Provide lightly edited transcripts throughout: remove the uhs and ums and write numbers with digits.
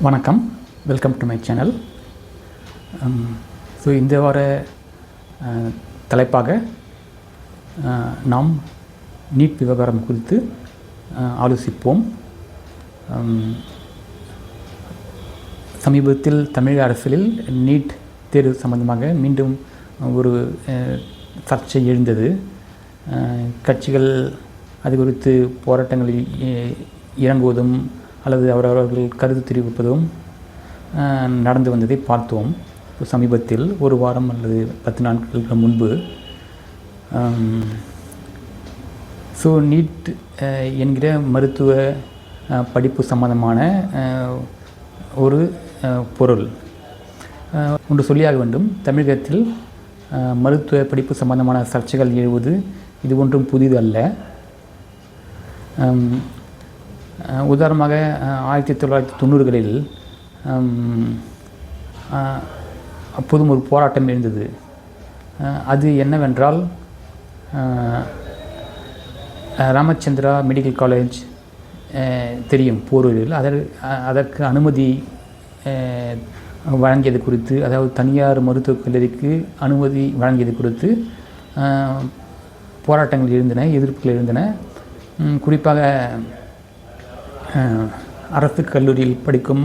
வணக்கம், welcome to my channel. So இந்த வார தலைப்பாக நாம் நீட் விவகாரம் குறித்து ஆலோசிப்போம். சமீபத்தில் தமிழக அரசியலில் நீட் தேர்வு சம்பந்தமாக மீண்டும் ஒரு சர்ச்சை எழுந்தது. கட்சிகள் அது குறித்து போராட்டங்களில் இறங்குவதும் அல்லது அவரவர்கள் கருத்து தெரிவிப்பதும் நடந்து வந்ததை பார்த்தோம். சமீபத்தில் ஒரு வாரம் அல்லது 10 நாட்களுக்கு முன்பு நீட் என்கிற மருத்துவ படிப்பு சம்பந்தமான ஒரு பொருள் ஒன்று சொல்லியாக வேண்டும். தமிழகத்தில் மருத்துவ படிப்பு சம்பந்தமான சர்ச்சைகள் எழுவது இது ஒன்றும் புதிது அல்ல. உதாரணமாக 1990களில் அப்போதும் ஒரு போராட்டம் எழுந்தது. அது என்னவென்றால், ராமச்சந்திரா மெடிக்கல் காலேஜ் தெரியும், போரூரில் அதற்கு அனுமதி வழங்கியது குறித்து, அதாவது தனியார் மருத்துவக் கல்லூரிக்கு அனுமதி வழங்கியது குறித்து போராட்டங்கள் எழுந்தன, எதிர்ப்புகள் எழுந்தன. குறிப்பாக அரசு கல்லூரியில் படிக்கும்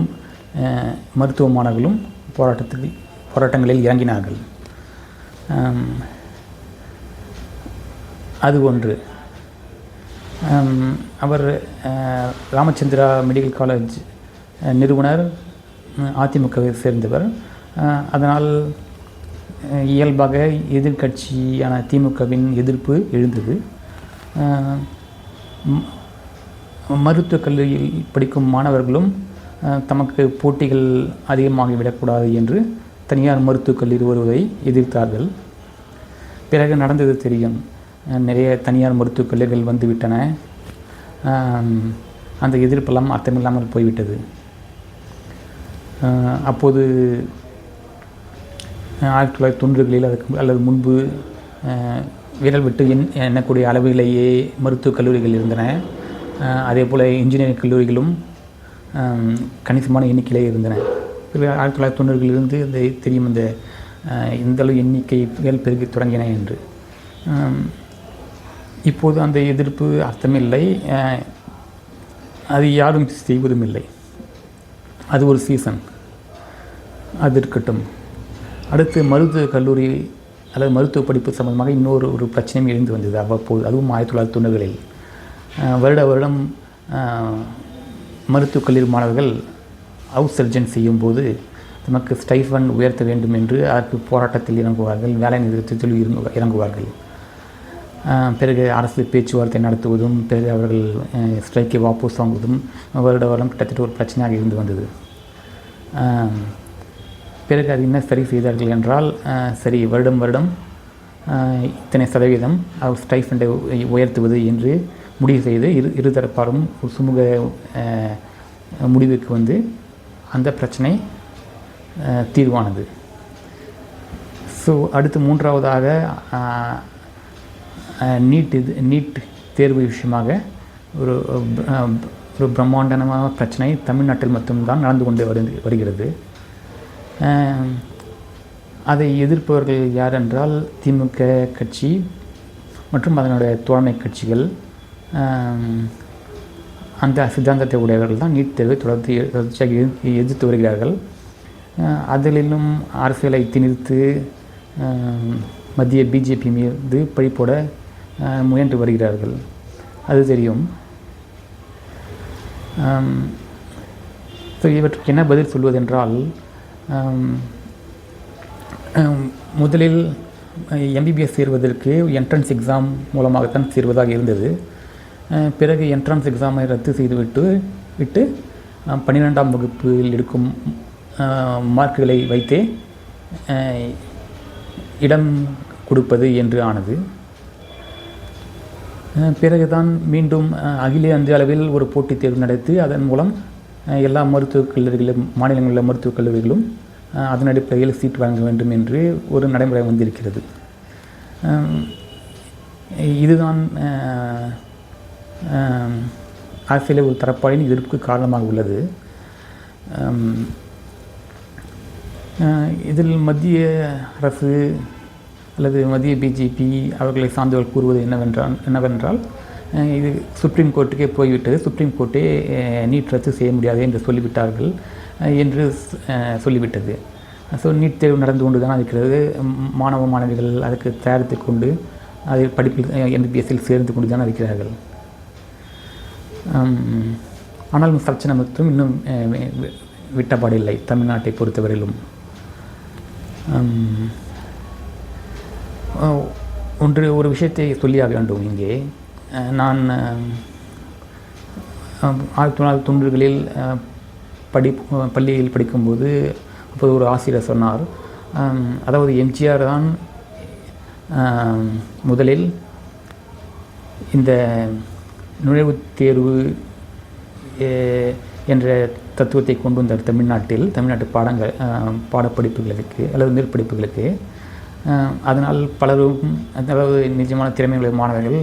மருத்துவ மாணவர்களும் போராட்டங்களில் இறங்கினார்கள். அது ஒன்று. அவர் ராமச்சந்திரா மெடிக்கல் காலேஜ் நிறுவனர் அதிமுகவை சேர்ந்தவர். அதனால் இயல்பாக எதிர்கட்சியான திமுகவின் எதிர்ப்பு எழுந்தது. மருத்துவக் கல்லூரியில் படிக்கும் மாணவர்களும் தமக்கு போட்டிகள் அதிகமாகிவிடக்கூடாது என்று தனியார் மருத்துவக் கல்லூரி வருவதை எதிர்த்தார்கள். பிறகு நடந்தது தெரியும். நிறைய தனியார் மருத்துவக் கல்லூரிகள் வந்துவிட்டன. அந்த எதிர்ப்பெல்லாம் அர்த்தமில்லாமல் போய்விட்டது. அப்போது 1990களில் அதுக்கு அல்லது முன்பு விரல் விட்டு எண்ணக்கூடிய அளவிலேயே மருத்துவக் கல்லூரிகள் இருந்தன. அதே போல் இன்ஜினியரிங் கல்லூரிகளும் கணிசமான எண்ணிக்கையிலே இருந்தன. 1990களிலிருந்து இந்த தெரியும் இந்தளவு எண்ணிக்கைகள் பெருகி தொடங்கின என்று. இப்போது அந்த எதிர்ப்பு அர்த்தமில்லை, அது யாரும் செய்வதும் இல்லை. அது ஒரு சீசன், அது இருக்கட்டும். அடுத்து மருத்துவக் கல்லூரி அல்லது மருத்துவ படிப்பு சம்பந்தமாக இன்னொரு பிரச்சனையும் எழுந்து வந்தது அவ்வப்போது. அதுவும் 1990களில் வருடம் மருத்துவக் கல்லூரி மாணவர்கள் ஹவுஸ் சர்ஜன் செய்யும்போது நமக்கு ஸ்டைஃபண்ட் உயர்த்த வேண்டும் என்று அதற்கு போராட்டத்தில் இறங்குவார்கள், வேலை நிறுத்தத்தில் இறங்குவார்கள். பிறகு அரசு பேச்சுவார்த்தை நடத்துவதும், பிறகு அவர்கள் ஸ்ட்ரைக்கை வாபஸ் வாங்குவதும் வருடம் கிட்டத்தட்ட ஒரு பிரச்சனையாக இருந்து வந்தது. பிறகு அது என்ன சரி செய்தார்கள் என்றால், சரி வருடம் இத்தனை சதவீதம் அவர் ஸ்டைஃபண்டை உயர்த்துவது என்று முடிவு செய்து இருதரப்பாரும் ஒரு சுமூக முடிவுக்கு வந்து அந்த பிரச்சனை தீர்வானது. அடுத்து மூன்றாவதாக நீட் தேர்வு விஷயமாக ஒரு பிரம்மாண்டமான பிரச்சனை தமிழ்நாட்டில் மட்டும்தான் நடந்து கொண்டு வருகிறது. அதை எதிர்ப்பவர்கள் யார் என்றால் திமுக கட்சி மற்றும் அதனுடைய தோழமை கட்சிகள். அந்த சித்தாந்தத்தை உடையவர்கள் தான் நீட் தேர்வை தொடர்ச்சியாக எதிர்த்து வருகிறார்கள். அதிலும் அரசியலை திணித்து மத்திய பிஜேபி மீது பழிப்போட முயன்று வருகிறார்கள், அது தெரியும். இவற்றுக்கு என்ன பதில் சொல்வதென்றால், முதலில் எம்பிபிஎஸ் சேர்வதற்கு என்ட்ரன்ஸ் எக்ஸாம் மூலமாகத்தான் சேர்வதாக இருந்தது. பிறகு என்ட்ரன்ஸ் எக்ஸாமை ரத்து செய்துவிட்டு 12ஆம் வகுப்பில் எடுக்கும் மார்க்குகளை வைத்தே இடம் கொடுப்பது என்று ஆனது. பிறகுதான் மீண்டும் அகில இந்திய அளவில் ஒரு போட்டித் தேர்வு நடத்தி அதன் மூலம் எல்லா மருத்துவக் கல்லூரிகளும், மாநிலங்களில் மருத்துவக் கல்லூரிகளும் அதன் அடிப்படையில் சீட் வழங்க வேண்டும் என்று ஒரு நடைமுறை வந்திருக்கிறது. இதுதான் அரசியலில் ஒரு தரப்பாடின் எதிர்ப்புக்கு காரணமாக உள்ளது. இதில் மத்திய அரசு அல்லது மத்திய பிஜேபி அவர்களை சார்ந்தவர்கள் கூறுவது என்னவென்றால் இது சுப்ரீம் கோர்ட்டுக்கே போய்விட்டது, சுப்ரீம் கோர்ட்டே நீட் ரத்து செய்ய முடியாது என்று சொல்லிவிட்டார்கள் என்று சொல்லிவிட்டது. ஸோ நீட் தேர்வு நடந்து கொண்டு தான் இருக்கிறது. மாணவ மாணவிகள் அதுக்கு தயாரித்து கொண்டு அதில் படிப்பில் MBBSயில் சேர்ந்து கொண்டு தான் இருக்கிறார்கள். ஆனாலும் பிரச்சனை மட்டும் இன்னும் விட்டப்பாடில்லை தமிழ்நாட்டை பொறுத்தவரையிலும். ஒரு விஷயத்தை சொல்லியாக வேண்டும் இங்கே. நான் 1990களில் பள்ளியில் படிக்கும்போது அப்போது ஒரு ஆசிரியர் சொன்னார், அதாவது எம்ஜிஆர் தான் முதலில் இந்த நுழைவுத் தேர்வு என்ற தத்துவத்தை கொண்டு வந்தார் தமிழ்நாட்டு பாடப்படிப்புகளுக்கு அல்லது மேற்படிப்புகளுக்கு. அதனால் பலரும், அதாவது நிஜமான திறமையுள்ள மாணவர்கள்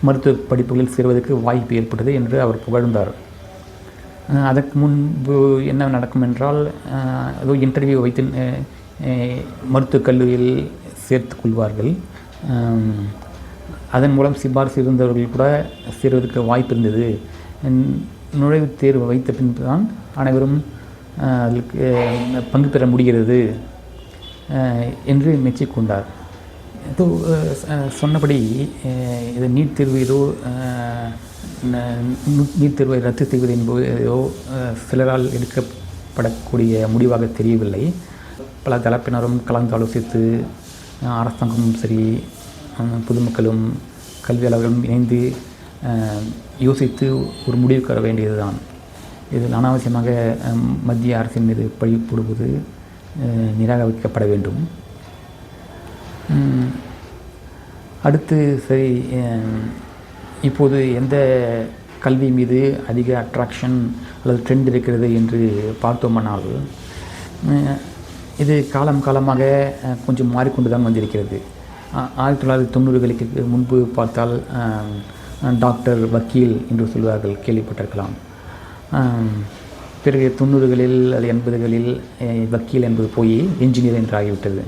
மருத்துவ படிப்புகளில் சேருவதற்கு வாய்ப்பு ஏற்பட்டது என்று அவர் புகழ்ந்தார். அதற்கு முன்பு என்ன நடக்கும் என்றால், ஏதோ இன்டர்வியூ வைத்து மருத்துவக் கல்லூரியில் சேர்த்து கொள்வார்கள். அதன் மூலம் சிபாரிசு இருந்தவர்கள் கூட சேருவதற்கு வாய்ப்பு இருந்தது. நுழைவுத் தேர்வு வைத்த பின்பு தான் அனைவரும் அதற்கு பங்கு பெற முடிகிறது என்று மெச்சிக்கொண்டார். ஏதோ சொன்னபடி இது நீட் தேர்வு ஏதோ நீட் தேர்வை ரத்து செய்வது என்பது ஏதோ சிலரால் எடுக்கப்படக்கூடிய முடிவாக தெரியவில்லை. பல தரப்பினரும் கலந்து ஆலோசித்து அரசாங்கமும் சரி பொதுமக்களும் கல்வியாளர்களும் இணைந்து யோசித்து ஒரு முடிவுக்கு வர வேண்டியது தான். இதில் அனாவசியமாக மத்திய அரசின் மீது பழி போடுவது நிராகரிக்கப்பட வேண்டும். அடுத்து சரி, இப்போது எந்த கல்வி மீது அதிக அட்ராக்ஷன் அல்லது ட்ரெண்ட் இருக்கிறது என்று பார்த்தோமானால், இது காலமாக கொஞ்சம் மாறிக்கொண்டு தான் வந்திருக்கிறது. 1990களுக்கு முன்பு பார்த்தால் டாக்டர், வக்கீல் என்று சொல்வார்கள், கேள்விப்பட்டிருக்கலாம். பிறகு 90களில் அல்லது 80களில் வக்கீல் என்பது போய் என்ஜினியர் என்று ஆகிவிட்டது.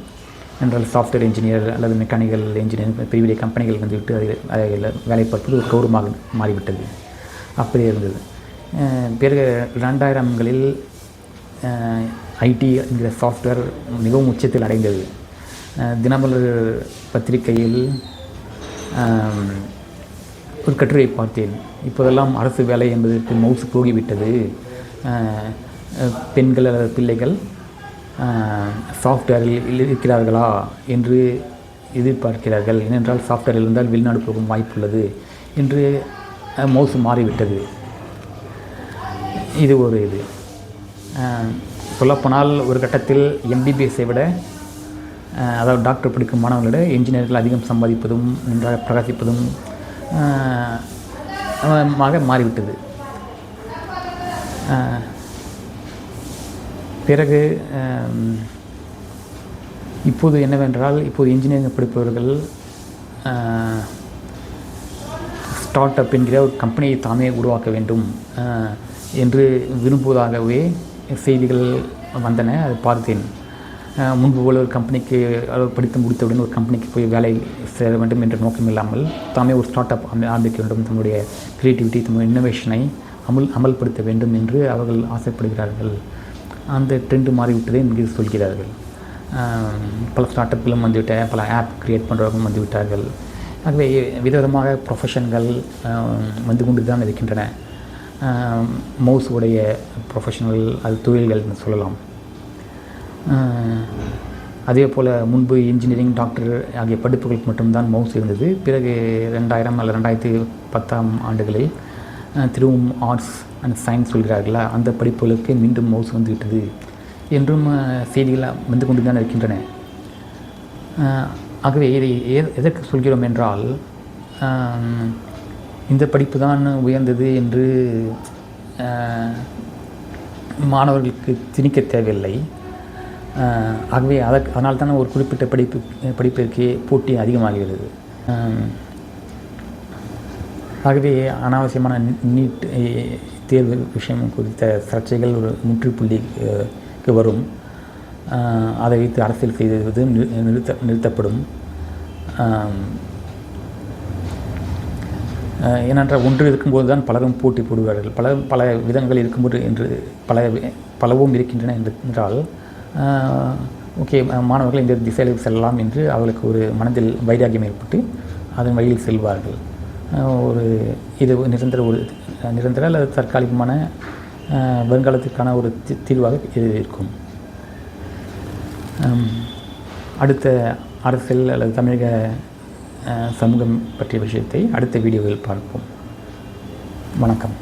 என்றால் சாஃப்ட்வேர் இன்ஜினியர் அல்லது மெக்கானிக்கல் இன்ஜினியர் பெரிய பெரிய கம்பெனிகள் வந்துவிட்டு அதில் வேலை பார்ப்பது ஒரு கௌரவமாக மாறிவிட்டது. அப்படியே இருந்தது. பிறகு 2000களில் ஐடி என்கிற சாஃப்ட்வேர் மிகவும் உச்சத்தில் அடைந்தது. தினமலர் பத்திரிகையில் ஒரு கட்டுரை பார்த்தேன். இப்போதெல்லாம் அரசு வேலை என்பதற்கு மவுசு போகிவிட்டது, பெண்கள் அல்லது பிள்ளைகள் சாஃப்ட்வேரில் இருக்கிறார்களா என்று எதிர்பார்க்கிறார்கள். ஏனென்றால் சாஃப்ட்வேரில் இருந்தால் வெளிநாடு போகும் வாய்ப்புள்ளது என்று மவுசு மாறிவிட்டது. இது ஒரு இது. சொல்லப்போனால் ஒரு கட்டத்தில் MBBSஐ விட, அதாவது டாக்டர் படிக்கும் மாணவர்களிட என்ஜினியர்கள் அதிகம் சம்பாதிப்பதும் நன்றாக பிரகாசிப்பதும் மாறிவிட்டது. பிறகு இப்போது என்னவென்றால், இப்போது இன்ஜினியரிங் படிப்பவர்கள் ஸ்டார்ட் அப் என்கிற ஒரு கம்பெனியை தாமே உருவாக்க வேண்டும் என்று விரும்புவதாகவே செய்திகள் வந்தன. அதை பார்த்தேன். முன்பு போல ஒரு கம்பெனிக்கு படித்து முடித்தவுடன் ஒரு கம்பெனிக்கு போய் வேலை சேர வேண்டும் என்ற நோக்கம் இல்லாமல் தாமே ஒரு ஸ்டார்ட் அப் ஆரம்பிக்க வேண்டும், தன்னுடைய க்ரியேட்டிவிட்டி, தன்னுடைய இன்னோவேஷனை அமல்படுத்த வேண்டும் என்று அவர்கள் ஆசைப்படுகிறார்கள். அந்த ட்ரெண்டு மாறிவிட்டதை இங்கு சொல்கிறார்கள். பல ஸ்டார்ட் அப்களும் வந்துவிட்டார், பல ஆப் க்ரியேட் பண்ணுறவர்களும் வந்துவிட்டார்கள். ஆகவே விதவிதமாக ப்ரொஃபஷன்கள் வந்து கொண்டு தான் இருக்கின்றன. மவுஸ் உடைய ப்ரொஃபஷனல், அது தொழில்கள் என்று சொல்லலாம். அதே போல் முன்பு இன்ஜினியரிங், டாக்டர் ஆகிய படிப்புகளுக்கு மட்டும்தான் மவுஸ் இருந்தது. பிறகு 2000 அல்லது 2010ஆம் ஆண்டுகளில் திரும்பவும் ஆர்ட்ஸ் அண்ட் சயின்ஸ் சொல்கிறார்களா, அந்த படிப்புகளுக்கு மீண்டும் மவுஸ் வந்துவிட்டது என்றும் செய்திகள் வந்து கொண்டு தான் இருக்கின்றன. ஆகவே இதை எதற்கு சொல்கிறோம் என்றால், இந்த படிப்பு தான் உயர்ந்தது என்று மாணவர்களுக்கு திணிக்க தேவையில்லை. ஆகவே அதனால் தானே ஒரு குறிப்பிட்ட படிப்பிற்கு போட்டி அதிகமாகிறது. ஆகவே அனாவசியமான நீட் தேர்வு விஷயம் குறித்த சர்ச்சைகள் ஒரு முற்றுப்புள்ளிக்கு வரும். அதை வைத்து அரசியல் செய்வது நிறுத்தப்படும். ஏனென்றால் ஒன்று இருக்கும்போது தான் பலரும் போட்டி போடுவார்கள். பல விதங்கள் இருக்கும்போது என்று பலவும் இருக்கின்றன என்றால் ஓகே, மாணவர்கள் இந்த திசையில் செல்லலாம் என்று அவர்களுக்கு ஒரு மனதில் வைராகியம் ஏற்பட்டு அதன் வழியில் செல்வார்கள். இது நிரந்தர அல்லது தற்காலிகமான வருங்காலத்திற்கான ஒரு தீர்வாக இது இருக்கும். அடுத்த அரசியல் அல்லது தமிழக சமூகம் பற்றிய விஷயத்தை அடுத்த வீடியோவில் பார்ப்போம். வணக்கம்.